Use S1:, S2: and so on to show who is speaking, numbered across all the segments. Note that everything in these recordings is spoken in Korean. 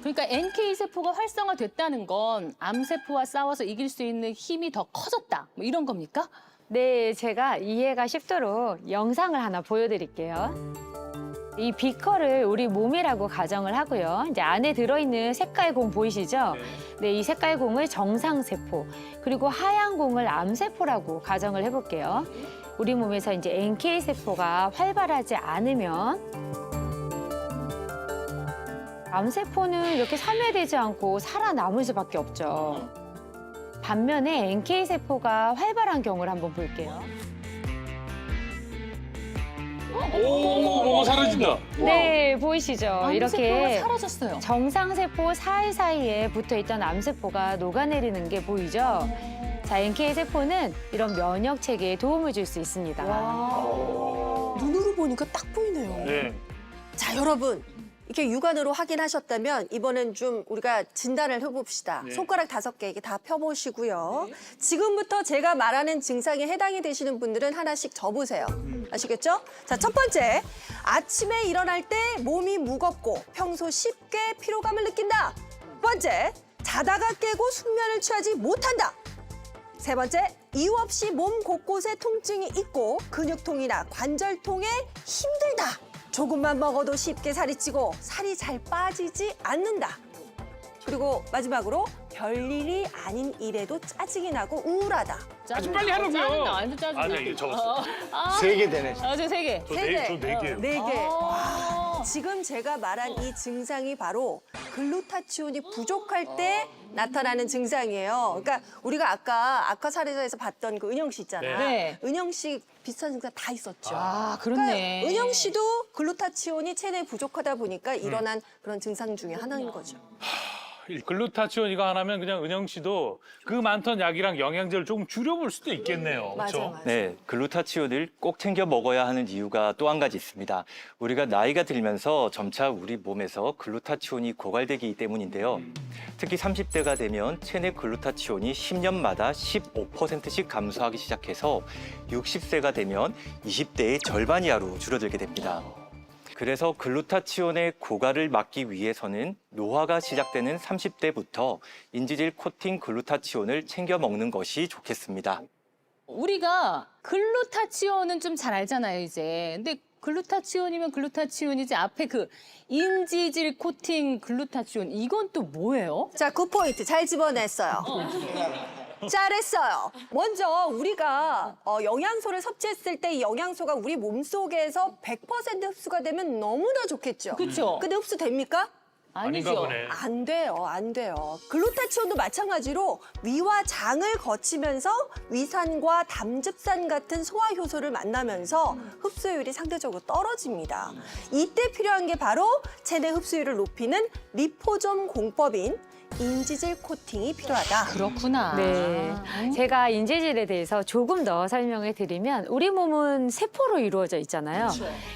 S1: 그러니까 NK 세포가 활성화됐다는 건 암세포와 싸워서 이길 수 있는 힘이 더 커졌다. 뭐 이런 겁니까?
S2: 네, 제가 이해가 쉽도록 영상을 하나 보여드릴게요. 이 비커를 우리 몸이라고 가정을 하고요. 이제 안에 들어있는 색깔 공 보이시죠? 네, 이 색깔 공을 정상세포, 그리고 하얀 공을 암세포라고 가정을 해볼게요. 우리 몸에서 이제 NK 세포가 활발하지 않으면 암세포는 이렇게 사멸되지 않고 살아남을 수밖에 없죠. 반면에 NK 세포가 활발한 경우를 한번 볼게요.
S3: 오, 사라진다.
S2: 네, 보이시죠?
S1: 암세포가
S2: 이렇게
S1: 사라졌어요.
S2: 정상세포 사이사이에 붙어있던 암세포가 녹아내리는 게 보이죠? 자, NK 세포는 이런 면역 체계에 도움을 줄 수 있습니다.
S4: 눈으로 보니까 딱 보이네요.
S3: 네.
S4: 자, 여러분. 이렇게 육안으로 확인하셨다면 이번엔 좀 우리가 진단을 해봅시다.
S3: 네.
S4: 손가락 5개 이렇게 다 펴보시고요. 지금부터 제가 말하는 증상에 해당이 되시는 분들은 하나씩 접으세요. 아시겠죠? 자, 첫 번째. 아침에 일어날 때 몸이 무겁고 평소 쉽게 피로감을 느낀다. 두 번째. 자다가 깨고 숙면을 취하지 못한다. 세 번째. 이유 없이 몸 곳곳에 통증이 있고 근육통이나 관절통에 힘들다. 조금만 먹어도 쉽게 살이 찌고 살이 잘 빠지지 않는다. 그리고 마지막으로 별일이 아닌 일에도 짜증이 나고 우울하다.
S3: 아주 빨리 하라고요.
S1: 짜증나, 완전 짜증나.
S3: 아, 네, 이거 적었어.
S5: 세 개 되네.
S1: 저 3개.
S3: 저 네 개요.
S4: 네 개.
S1: 아.
S4: 지금 제가 말한 이 증상이 바로 글루타치온이 부족할 때 나타나는 증상이에요. 그러니까 우리가 아까 아카사레저에서 봤던 그 은영 씨 있잖아.
S1: 네.
S4: 은영 씨 비슷한 증상 다 있었죠.
S1: 아, 그렇네.
S4: 그러니까 은영 씨도 글루타치온이 체내에 부족하다 보니까 일어난 그런 증상 중에 하나인 거죠.
S3: 이 글루타치온 이거 하나면 그냥 은영 씨도 그 많던 약이랑 영양제를 조금 줄여볼 수도 있겠네요.
S4: 맞아,
S3: 그렇죠?
S4: 맞아.
S5: 네, 글루타치온을 꼭 챙겨 먹어야 하는 이유가 또 한 가지 있습니다. 우리가 나이가 들면서 점차 우리 몸에서 글루타치온이 고갈되기 때문인데요. 특히 30대가 되면 체내 글루타치온이 10년마다 15%씩 감소하기 시작해서 60세가 되면 20대의 절반 이하로 줄어들게 됩니다. 그래서 글루타치온의 고갈을 막기 위해서는 노화가 시작되는 30대부터 인지질 코팅 글루타치온을 챙겨 먹는 것이 좋겠습니다.
S1: 우리가 글루타치온은 좀 잘 알잖아요, 이제. 근데 글루타치온이면 글루타치온이지 앞에 그 인지질 코팅 글루타치온 이건 또 뭐예요?
S4: 자, 9포인트 잘 집어냈어요. 잘했어요. 먼저 우리가 영양소를 섭취했을 때 이 영양소가 우리 몸속에서 100% 흡수가 되면 너무나 좋겠죠.
S1: 그쵸.
S4: 근데 흡수됩니까?
S3: 아닌가
S1: 아니죠.
S3: 보네.
S4: 안 돼요, 안 돼요. 글루타치온도 마찬가지로 위와 장을 거치면서 위산과 담즙산 같은 소화 효소를 만나면서 흡수율이 상대적으로 떨어집니다. 이때 필요한 게 바로 체내 흡수율을 높이는 리포좀 공법인 인지질 코팅이 필요하다.
S1: 그렇구나.
S2: 네, 제가 인지질에 대해서 조금 더 설명을 드리면 우리 몸은 세포로 이루어져 있잖아요.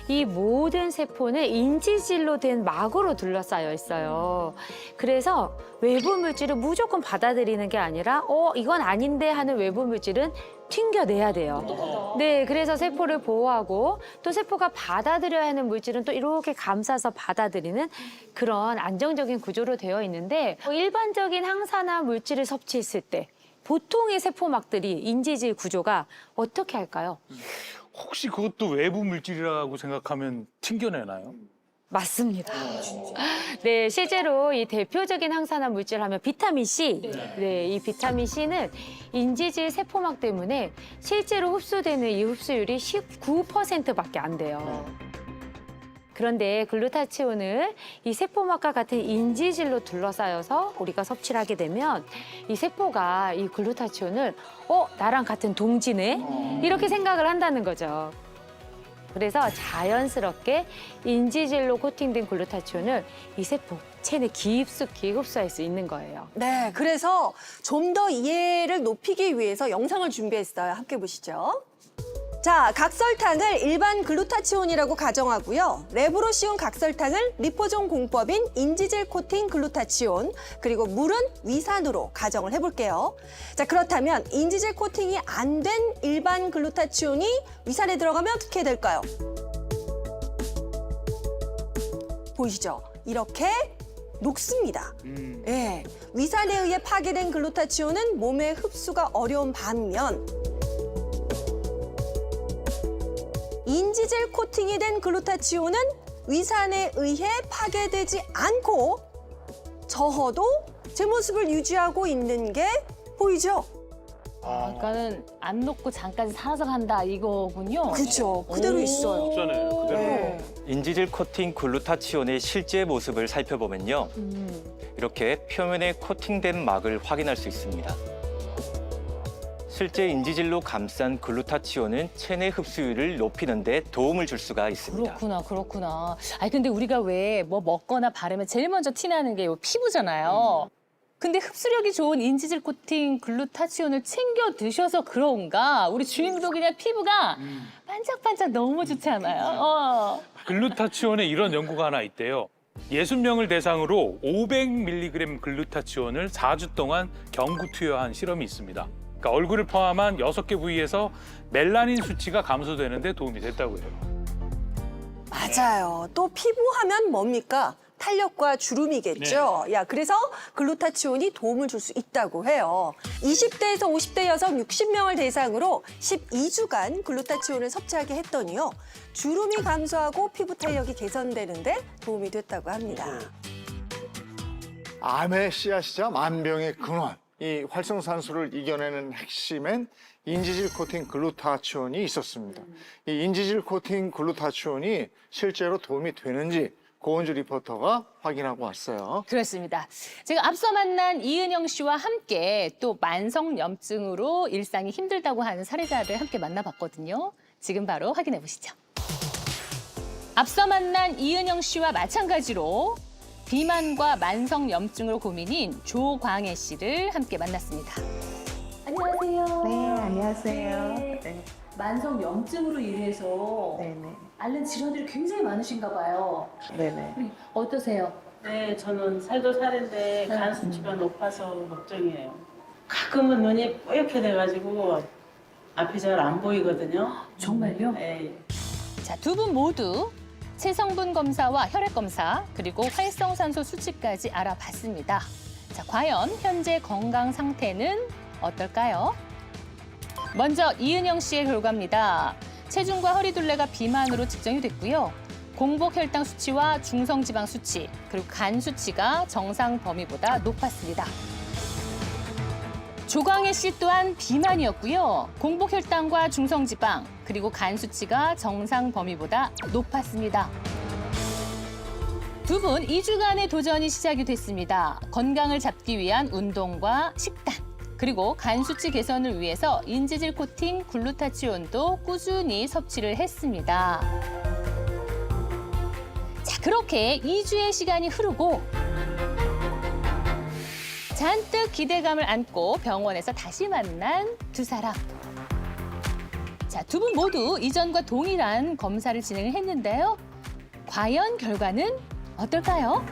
S2: 이 모든 세포는 인지질로 된 막으로 둘러싸여 있어요. 그래서 외부 물질을 무조건 받아들이는 게 아니라 이건 아닌데 하는 외부 물질은 튕겨내야 돼요. 네, 그래서 세포를 보호하고 또 세포가 받아들여야 하는 물질은 또 이렇게 감싸서 받아들이는 그런 안정적인 구조로 되어 있는데 일반적인 항산화 물질을 섭취했을 때 보통의 세포막들이 인지질 구조가 어떻게 할까요?
S3: 혹시 그것도 외부 물질이라고 생각하면 튕겨내나요?
S2: 맞습니다. 네, 실제로 이 대표적인 항산화 물질 하면 비타민 C. 네, 이 비타민 C는 인지질 세포막 때문에 실제로 흡수되는 이 흡수율이 19%밖에 안 돼요. 그런데 글루타치온을 이 세포막과 같은 인지질로 둘러싸여서 우리가 섭취를 하게 되면 이 세포가 이 글루타치온을 나랑 같은 동지네? 이렇게 생각을 한다는 거죠. 그래서 자연스럽게 인지질로 코팅된 글루타치온을 이 세포 체내 깊숙이 흡수할 수 있는 거예요.
S4: 네, 그래서 좀 더 이해를 높이기 위해서 영상을 준비했어요. 함께 보시죠. 자, 각설탕을 일반 글루타치온이라고 가정하고요. 랩으로 씌운 각설탕을 리포존 공법인 인지질 코팅 글루타치온, 그리고 물은 위산으로 가정을 해볼게요. 자, 그렇다면 인지질 코팅이 안 된 일반 글루타치온이 위산에 들어가면 어떻게 될까요? 보이시죠? 이렇게 녹습니다. 예, 위산에 의해 파괴된 글루타치온은 몸에 흡수가 어려운 반면 인지질 코팅이 된 글루타치온은 위산에 의해 파괴되지 않고 저어도 제 모습을 유지하고 있는 게 보이죠?
S1: 아까는 안 녹고 잠깐 살아서 간다 이거군요.
S4: 그렇죠. 그대로 있어요.
S3: 진짜네. 그대로.
S4: 네.
S5: 인지질 코팅 글루타치온의 실제 모습을 살펴보면요. 이렇게 표면에 코팅된 막을 확인할 수 있습니다. 실제 인지질로 감싼 글루타치온은 체내 흡수율을 높이는 데 도움을 줄 수가 있습니다.
S1: 그렇구나. 아니 근데 우리가 왜 뭐 먹거나 바르면 제일 먼저 티나는 게 요 피부잖아요. 근데 흡수력이 좋은 인지질 코팅 글루타치온을 챙겨 드셔서 그런가 우리 주인도 그냥 피부가 반짝반짝 너무 좋지 않아요?
S3: 글루타치온에 이런 연구가 하나 있대요. 60명을 대상으로 500mg 글루타치온을 4주 동안 경구 투여한 실험이 있습니다. 그러니까 얼굴을 포함한 6개 부위에서 멜라닌 수치가 감소되는 데 도움이 됐다고 해요.
S4: 맞아요. 또 피부하면 뭡니까? 탄력과 주름이겠죠. 야, 그래서 글루타치온이 도움을 줄 수 있다고 해요. 20대에서 50대 여성 60명을 대상으로 12주간 글루타치온을 섭취하게 했더니요. 주름이 감소하고 피부 탄력이 개선되는데 도움이 됐다고 합니다.
S6: 암의 씨앗이자 만병의 근원. 이 활성산소를 이겨내는 핵심엔 인지질 코팅 글루타치온이 있었습니다. 이 인지질 코팅 글루타치온이 실제로 도움이 되는지 고은주 리포터가 확인하고 왔어요.
S1: 그렇습니다. 제가 앞서 만난 이은영 씨와 함께 또 만성염증으로 일상이 힘들다고 하는 사례자를 함께 만나봤거든요. 지금 바로 확인해 보시죠. 앞서 만난 이은영 씨와 마찬가지로 비만과 만성염증으로 고민인 조광혜 씨를 함께 만났습니다. 안녕하세요.
S7: 네, 안녕하세요. 네.
S1: 만성염증으로 인해서
S7: 네네.
S1: 앓는 질환들이 굉장히 많으신가 봐요.
S7: 네네.
S1: 어떠세요?
S8: 네, 저는 살도 살인데 간 수치가 높아서 걱정이에요. 가끔은 눈이 뽀얗게 돼가지고 앞이 잘 안 보이거든요.
S1: 정말요?
S8: 네.
S1: 자, 두 분 모두 체성분 검사와 혈액 검사 그리고 활성산소 수치까지 알아봤습니다. 자, 과연 현재 건강 상태는 어떨까요? 먼저 이은영 씨의 결과입니다. 체중과 허리둘레가 비만으로 측정이 됐고요. 공복 혈당 수치와 중성지방 수치 그리고 간 수치가 정상 범위보다 높았습니다. 조광혜 씨 또한 비만이었고요. 공복 혈당과 중성지방 그리고 간 수치가 정상 범위보다 높았습니다. 두 분 2주간의 도전이 시작이 됐습니다. 건강을 잡기 위한 운동과 식단 그리고 간 수치 개선을 위해서 인지질 코팅 글루타치온도 꾸준히 섭취를 했습니다. 자, 그렇게 2주의 시간이 흐르고 잔뜩 기대감을 안고 병원에서 다시 만난 두 사람. 자, 두 분 모두 이전과 동일한 검사를 진행을 했는데요. 과연 결과는 어떨까요?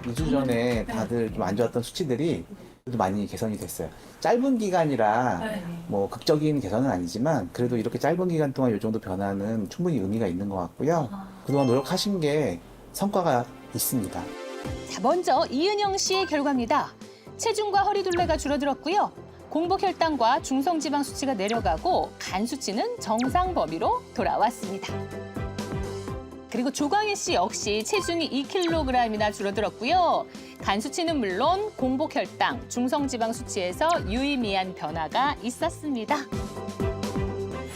S9: 2주 전에 다들 좀 안 좋았던 수치들이 그래도 많이 개선이 됐어요. 짧은 기간이라 뭐 극적인 개선은 아니지만 그래도 이렇게 짧은 기간 동안 이 정도 변화는 충분히 의미가 있는 것 같고요. 그동안 노력하신 게 성과가 있습니다.
S1: 자, 먼저 이은영 씨의 결과입니다. 체중과 허리둘레가 줄어들었고요. 공복 혈당과 중성지방 수치가 내려가고 간 수치는 정상 범위로 돌아왔습니다. 그리고 조광혜 씨 역시 체중이 2kg이나 줄어들었고요. 간 수치는 물론 공복 혈당, 중성지방 수치에서 유의미한 변화가 있었습니다.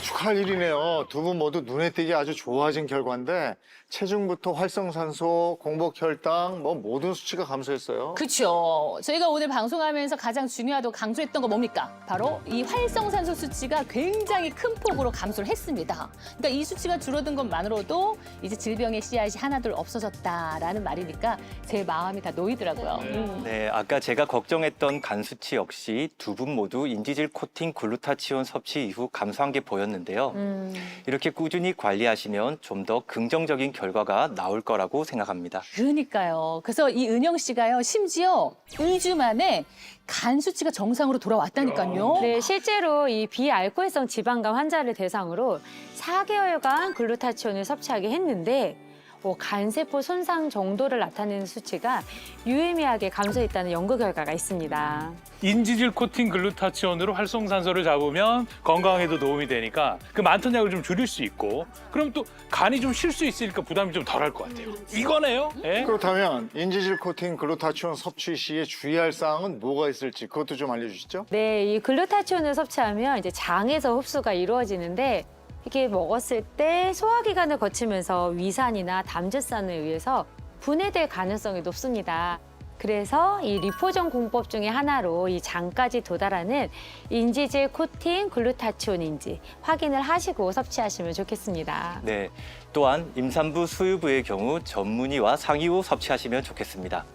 S6: 축하할 일이네요. 두 분 모두 눈에 띄게 아주 좋아진 결과인데 체중부터 활성산소, 공복 혈당 뭐 모든 수치가 감소했어요.
S1: 그렇죠. 저희가 오늘 방송하면서 가장 중요하다고 강조했던 거 뭡니까? 바로 이 활성산소 수치가 굉장히 큰 폭으로 감소를 했습니다. 그러니까 이 수치가 줄어든 것만으로도 이제 질병의 씨앗이 하나둘 없어졌다라는 말이니까 제 마음이 다 놓이더라고요.
S5: 네, 아까 제가 걱정했던 간 수치 역시 두 분 모두 인지질 코팅 글루타치온 섭취 이후 감소한 게 보였는데요. 이렇게 꾸준히 관리하시면 좀 더 긍정적인 결과가 나올 거라고 생각합니다.
S1: 그러니까요. 그래서 이 은영 씨가요, 심지어 2주 만에 간 수치가 정상으로 돌아왔다니까요.
S2: 네, 실제로 이 비알코올성 지방간 환자를 대상으로 4개월간 글루타치온을 섭취하게 했는데 뭐 간세포 손상 정도를 나타내는 수치가 유의미하게 감소했다는 연구 결과가 있습니다.
S3: 인지질 코팅 글루타치온으로 활성산소를 잡으면 건강에도 도움이 되니까 그 많던 약을 좀 줄일 수 있고 그럼 또 간이 좀 쉴 수 있으니까 부담이 좀 덜할 것 같아요. 이거네요. 예?
S6: 그렇다면 인지질 코팅 글루타치온 섭취 시에 주의할 사항은 뭐가 있을지 그것도 좀 알려주시죠.
S2: 네, 이 글루타치온을 섭취하면 이제 장에서 흡수가 이루어지는데 이게 먹었을 때 소화기관을 거치면서 위산이나 담즙산에 의해서 분해될 가능성이 높습니다. 그래서 이 리포전 공법 중에 하나로 이 장까지 도달하는 인지질 코팅 글루타치온인지 확인을 하시고 섭취하시면 좋겠습니다.
S5: 네. 또한 임산부, 수유부의 경우 전문의와 상의 후 섭취하시면 좋겠습니다.